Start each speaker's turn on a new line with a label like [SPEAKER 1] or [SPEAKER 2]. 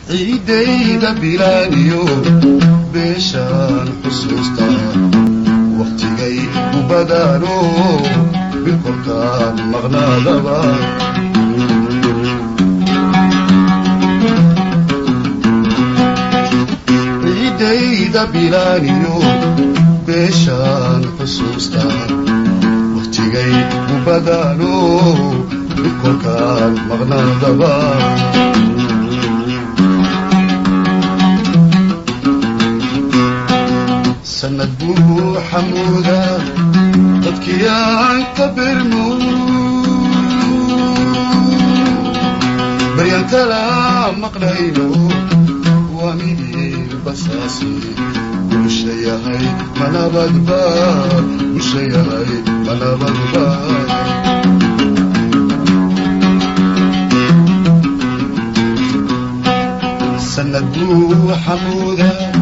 [SPEAKER 1] ciidayda bilaaniyo beeshaan xusuusta waqtigay u badaano bilkolkaan maqnaadaba ciidayda bilaaniyo beeshaan xusuusta waqtigay u badaano bilkolkaan maqnaadaba سند بو حمودا تدكيان كبرمو بريان كلام مقلينو واميدي بساسي كل شيء هاي منا بدبار كل شيء هاي منا بدبار سند بو حمودا